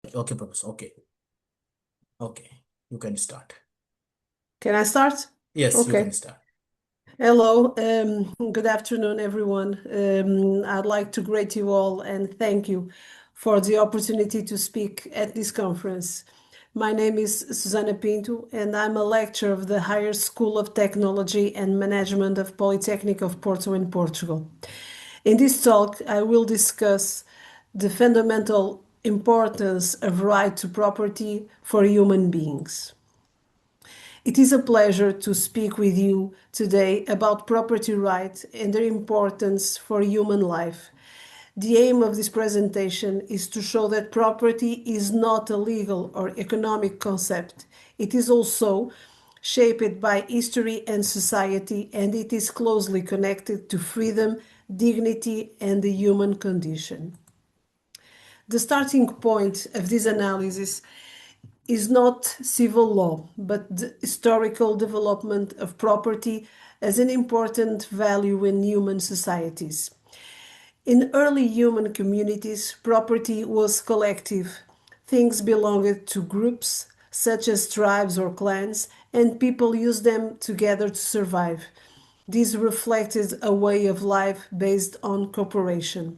Okay, Professor. Okay. Okay. You can start. Can I start? Yes, you can Okay. start. Hello. Good afternoon, everyone. I'd like to greet you all and thank you for the opportunity to speak at this conference. My name is Susana Pinto, and I'm a lecturer of the Higher School of Technology and Management of Polytechnic of Porto in Portugal. In this talk, I will discuss the fundamental importance of right to property for human beings. It is a pleasure to speak with you today about property rights and their importance for human life. The aim of this presentation is to show that property is not a legal or economic concept. It is also shaped by history and society, and it is closely connected to freedom, dignity, and the human condition. The starting point of this analysis is not civil law, but the historical development of property as an important value in human societies. In early human communities, property was collective. Things belonged to groups, such as tribes or clans, and people used them together to survive. This reflected a way of life based on cooperation.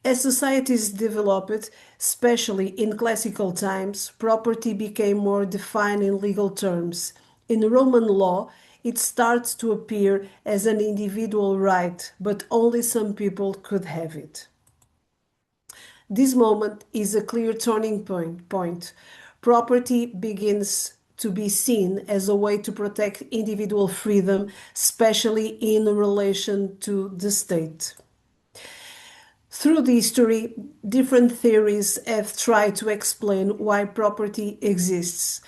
As societies developed, especially in classical times, property became more defined in legal terms. In Roman law, it starts to appear as an individual right, but only some people could have it. This moment is a clear turning point. Property begins to be seen as a way to protect individual freedom, especially in relation to the state. Through the history, different theories have tried to explain why property exists.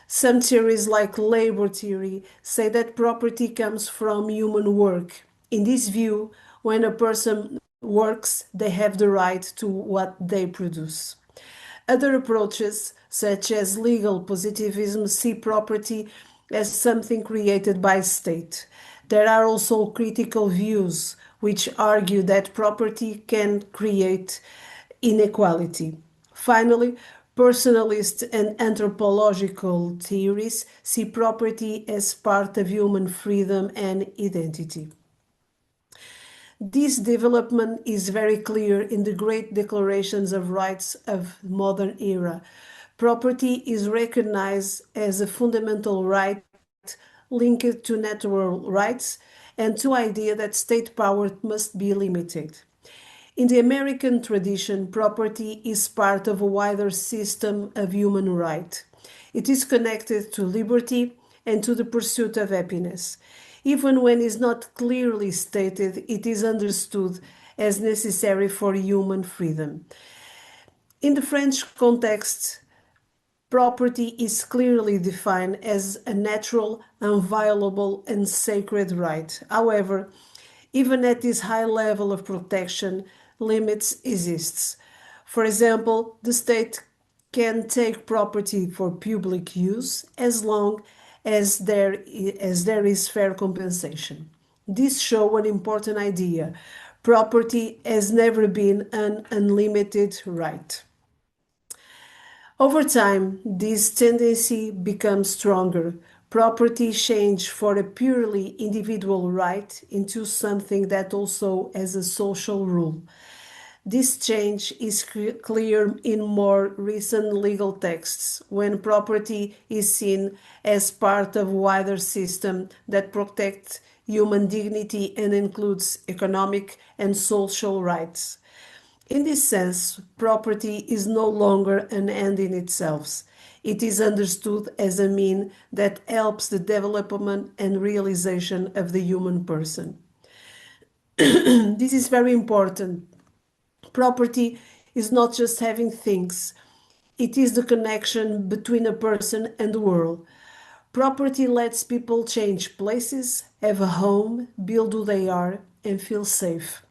Some theories, like labor theory, say that property comes from human work. In this view, when a person works, they have the right to what they produce. Other approaches, such as legal positivism, see property as something created by state. There are also critical views which argue that property can create inequality. Finally, personalist and anthropological theories see property as part of human freedom and identity. This development is very clear in the great declarations of rights of modern era. Property is recognized as a fundamental right linked to natural rights and to idea that state power must be limited. In the American tradition, property is part of a wider system of human right. It is connected to liberty and to the pursuit of happiness. Even when it is not clearly stated, it is understood as necessary for human freedom. In the French context, property is clearly defined as a natural, inviolable, and sacred right. However, even at this high level of protection, limits exist. For example, the state can take property for public use as long as there is fair compensation. This shows an important idea. Property has never been an unlimited right. Over time, this tendency becomes stronger. Property change for a purely individual right into something that also has a social rule. This change is clear in more recent legal texts when property is seen as part of a wider system that protects human dignity and includes economic and social rights. In this sense, property is no longer an end in itself. It is understood as a mean that helps the development and realization of the human person. This is very important. Property is not just having things, it is the connection between a person and the world. Property lets people change places, have a home, build who they are, and feel safe.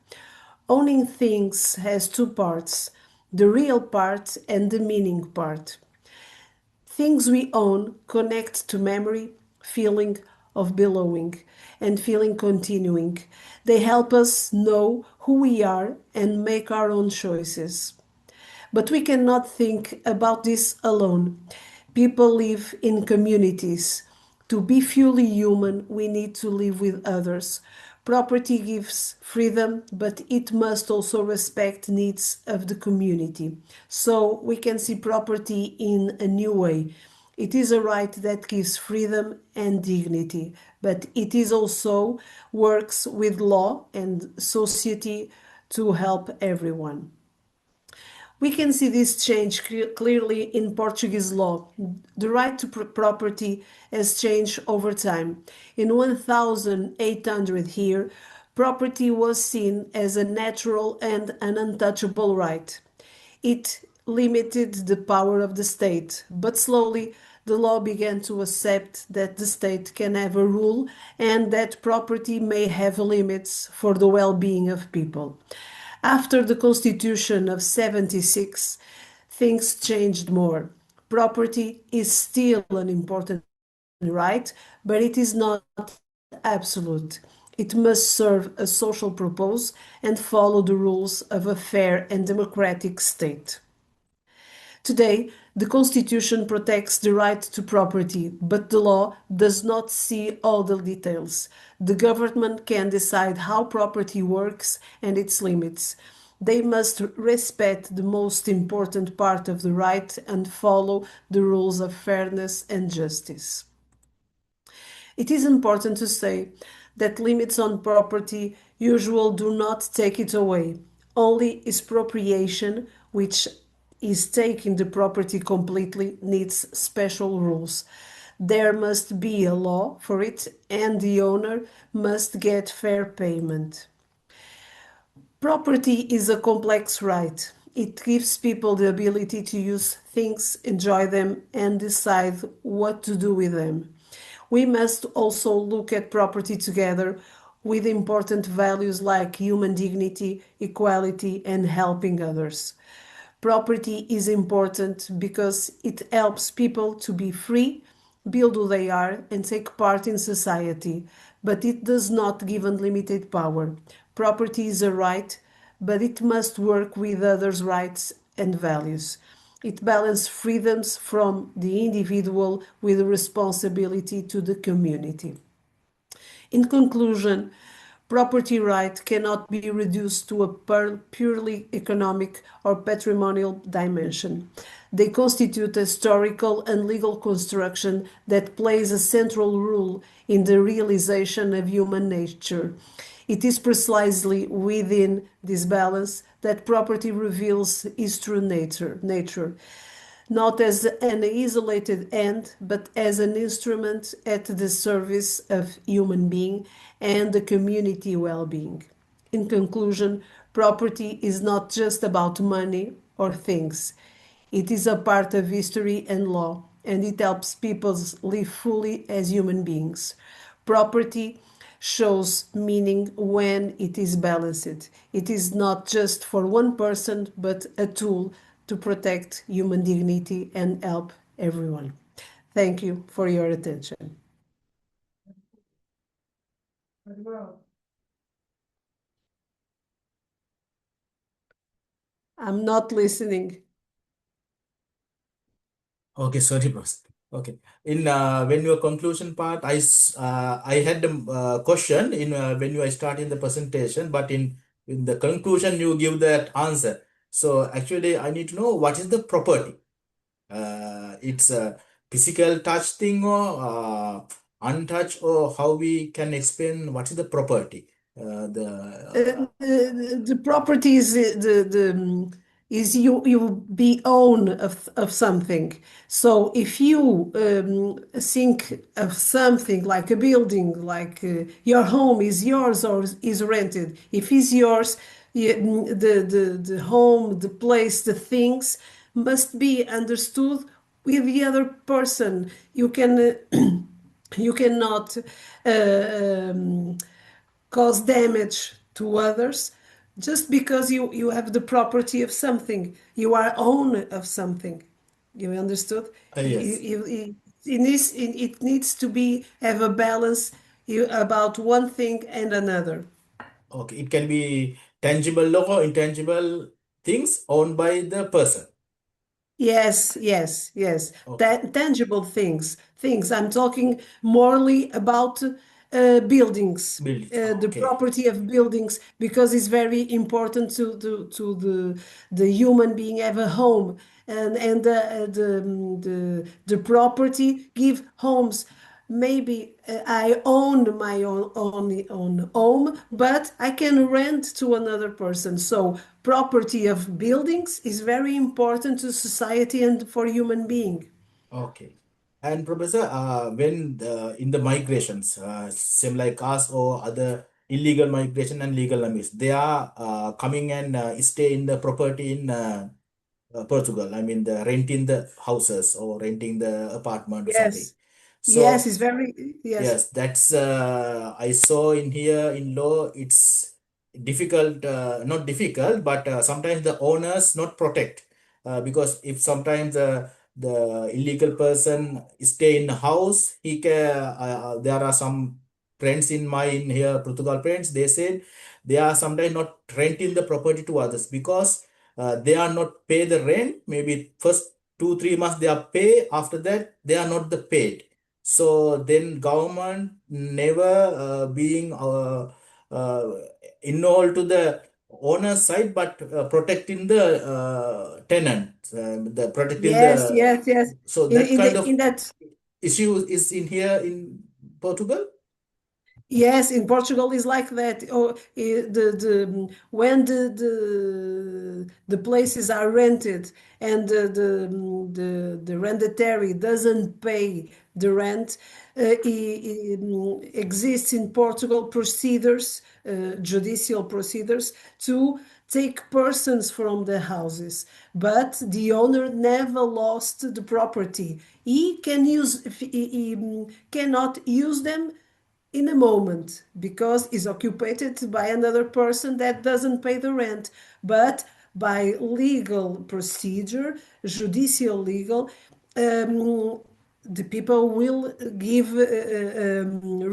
Owning things has two parts, the real part and the meaning part. Things we own connect to memory, feeling of belonging, and feeling continuing. They help us know who we are and make our own choices. But we cannot think about this alone. People live in communities. To be fully human, we need to live with others. Property gives freedom, but it must also respect needs of the community. So we can see property in a new way. It is a right that gives freedom and dignity, but it is also works with law and society to help everyone. We can see this change clearly in Portuguese law. The right to property has changed over time. In 1800 here, property was seen as a natural and an untouchable right. It limited the power of the state, but slowly the law began to accept that the state can have a rule and that property may have limits for the well being of people. After the Constitution of 76, things changed more. Property is still an important right, but it is not absolute. It must serve a social purpose and follow the rules of a fair and democratic state. Today, the Constitution protects the right to property, but the law does not see all the details. The government can decide how property works and its limits. They must respect the most important part of the right and follow the rules of fairness and justice. It is important to say that limits on property usually do not take it away. Only expropriation, which is taking the property completely, needs special rules. There must be a law for it, and the owner must get fair payment. Property is a complex right. It gives people the ability to use things, enjoy them, and decide what to do with them. We must also look at property together with important values like human dignity, equality, and helping others. Property is important because it helps people to be free, build who they are, and take part in society, but it does not give unlimited power. Property is a right, but it must work with others' rights and values. It balances freedoms from the individual with responsibility to the community. In conclusion, property right cannot be reduced to a purely economic or patrimonial dimension. They constitute a historical and legal construction that plays a central role in the realization of human nature. It is precisely within this balance that property reveals its true nature, not as an isolated end, but as an instrument at the service of human being and the community well-being. In conclusion, property is not just about money or things. It is a part of history and law, and it helps people live fully as human beings. Property shows meaning when it is balanced. It is not just for one person, but a tool to protect human dignity and help everyone. Thank you for your attention. I'm not listening. Okay, sorry, boss. Okay. In when your conclusion part, I had a question in when you are starting the presentation, but in the conclusion you give that answer. So actually, I need to know what is the property. It's a physical touch thing or untouched, or how we can explain what is the property. The property is is you be own of something. So if you think of something like a building, like your home is yours or is rented. If it's yours, the home, the place, the things must be understood with the other person. You can you cannot cause damage to others just because you have the property of something. You are owner of something. You understood? Yes. It needs to be have a balance about one thing and another. Okay, it can be tangible or intangible things owned by the person. Yes, yes, yes. Okay. That tangible things, things. I'm talking morely about buildings, Buildings. the Okay. property of buildings, because it's very important to the human being have a home, and the property give homes. Maybe I own my own home, but I can rent to another person. So property of buildings is very important to society and for human being. Okay. And Professor, when in the migrations, same like us or other illegal migration and legal migration, they are coming and stay in the property in Portugal. I mean, the renting the houses or renting the apartment or something. Yes, yes, So it's very, yes, yes, that's I saw in here in law. It's difficult, not difficult, but sometimes the owners not protect because if sometimes the illegal person stay in the house, he can. There are some friends in my in here Portugal friends. They said they are sometimes not renting the property to others because they are not pay the rent. Maybe first 2 3 months they are pay. After that they are not the paid, so then government never being uh, involved to the owner side, but protecting the tenant, the protecting yes, the. yes, yes. So In that in kind the of in that issue is in here in Portugal. Yes, in Portugal is like that. Oh, when the places are rented and the rentatory doesn't pay the rent, exists in Portugal procedures, judicial procedures to take persons from the houses, but the owner never lost the property. He can use he cannot use them in a moment because is occupied by another person that doesn't pay the rent, but by legal procedure, judicial legal, the people will give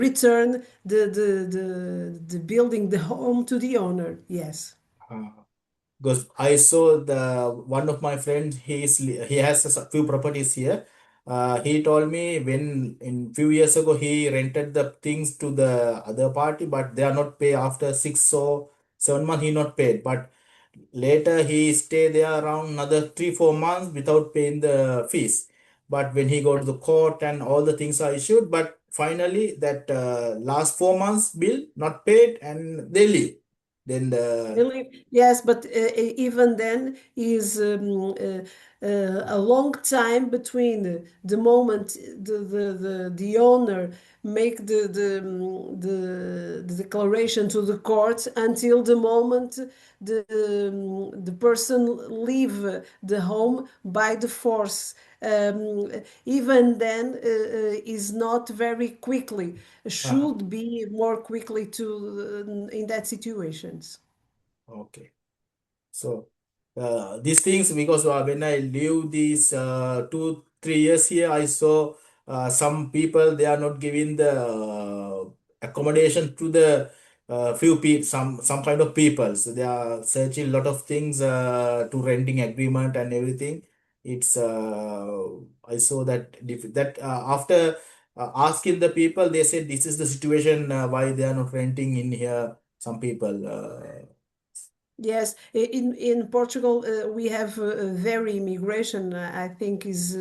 return the building, the home to the owner. Yes. Because I saw the one of my friends, he has a few properties here. He told me when in few years ago he rented the things to the other party, but they are not paid after 6 or 7 months. He not paid, but later he stay there around another 3 4 months without paying the fees. But when he go to the court and all the things are issued, but finally that last 4 months bill not paid and they leave. Then the Really? Yes, but even then is a long time between the moment the owner make the declaration to the court until the moment the person leave the home by the force. Even then is not very quickly, uh, should be more quickly to in that situations. okay. So these things, because when I live these 2 3 years here, I saw some people they are not giving the accommodation to the few people, some kind of people. So they are searching a lot of things to renting agreement and everything. It's I saw that that after asking the people, they said this is the situation why they are not renting in here. Some people. Yes, in Portugal we have very immigration. I think is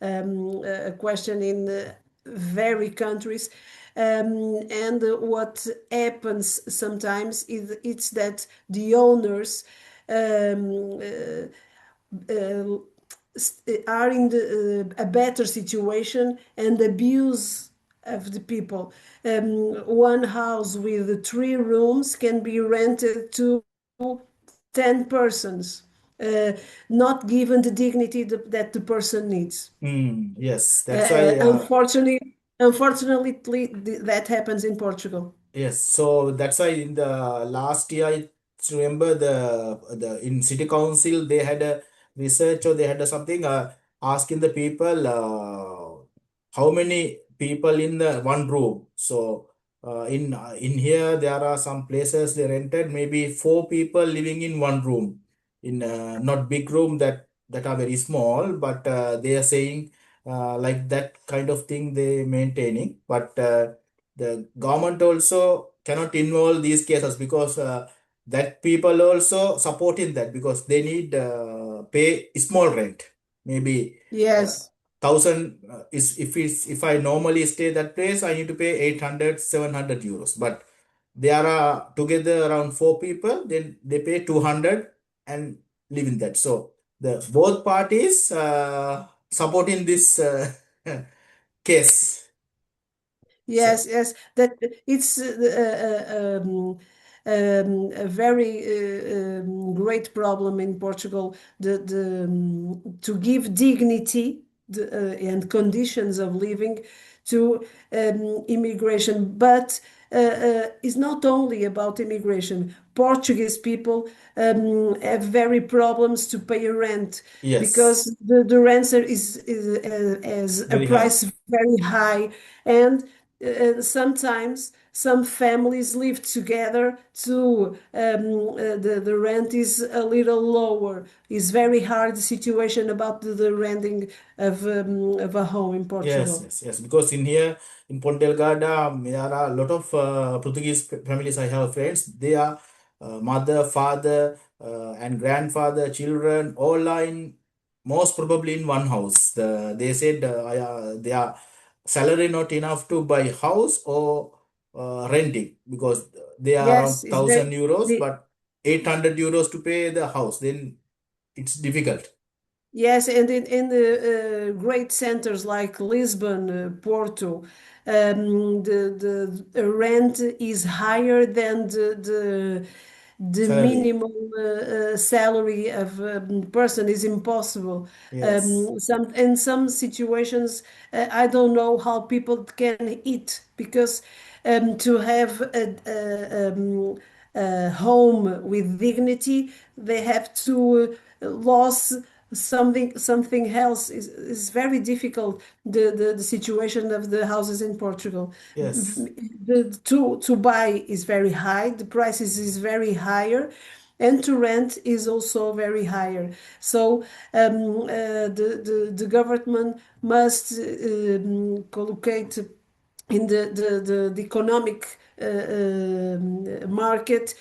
a question in very countries, and what happens sometimes is it's that the owners um, uh, are in a better situation and abuse of the people. One house with 3 rooms can be rented to 10 persons, uh, not given the dignity that the person needs. Yes, that's why. Unfortunately, that happens in Portugal. Yes, so that's why in the last year, I remember the in city council they had a research or they had a something asking the people how many people in the one room. So in here there are some places they rented maybe 4 people living in one room. in not big room that are very small, but they are saying like that kind of thing they maintaining. But the government also cannot involve these cases because that people also supporting that because they need pay small rent, maybe Yes. 1,000 is if I normally stay that place, I need to pay 800 700 euros. But there are together around four people, then they pay 200 and live in that. So the both parties supporting this case. So Yes, yes, that it's a very great problem in Portugal. To give dignity and conditions of living to immigration, but it's not only about immigration. Portuguese people have very problems to pay rent yes, because the rent is a very high. price very high, and sometimes some families live together to the rent is a little lower. It's very hard situation about the renting of a home in Yes, Portugal. yes, yes. Because in here in Ponte Delgada, there are a lot of Portuguese families. I have friends. They are mother, father, and grandfather, children, all are in most probably in one house. They said their salary not enough to buy house or renting because they are around Yes, it's very 1,000 euros, the but 800 euros to pay the house. Then it's difficult. Yes, and in the great centers like Lisbon, Porto, the rent is higher than the Salary. minimum salary of a person is impossible. Yes, Some in some situations, I don't know how people can eat because to have a home with dignity, they have to lose something else. Is very difficult. The situation of the houses in Portugal, yes, to buy is very high. The prices is very higher. And to rent is also very higher. So the government must collocate in the economic market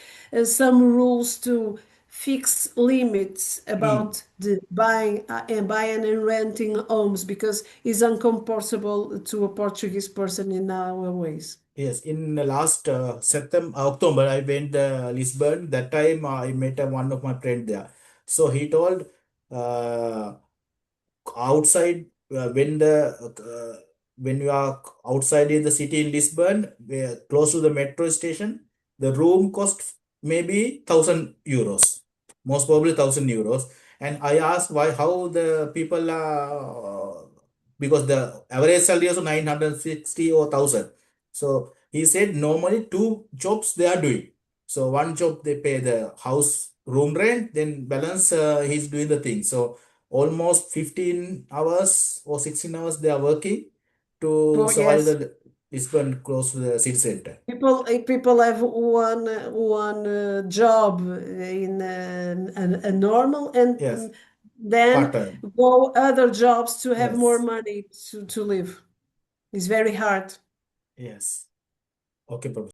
some rules to fix limits mm, about the buying and renting homes because it's uncomfortable to a Portuguese person in our ways. yes. In the last September, October, I went Lisbon. That time I met one of my friend there. So he told uh, outside when you are outside in the city in Lisbon, where close to the metro station, the room cost maybe 1,000 euros, most probably 1,000 euros. And I asked why how the people are because the average salary is 960 or 1,000. So he said normally two jobs they are doing. So one job they pay the house room rent, then balance he's doing the thing. So almost 15 hours or 16 hours they are working to survive Yes, the Lisbon close to the city center. people have one job in a normal Yes, and part then time. go other jobs to have more Yes, money to live. It's very hard. yes. Okay, Professor.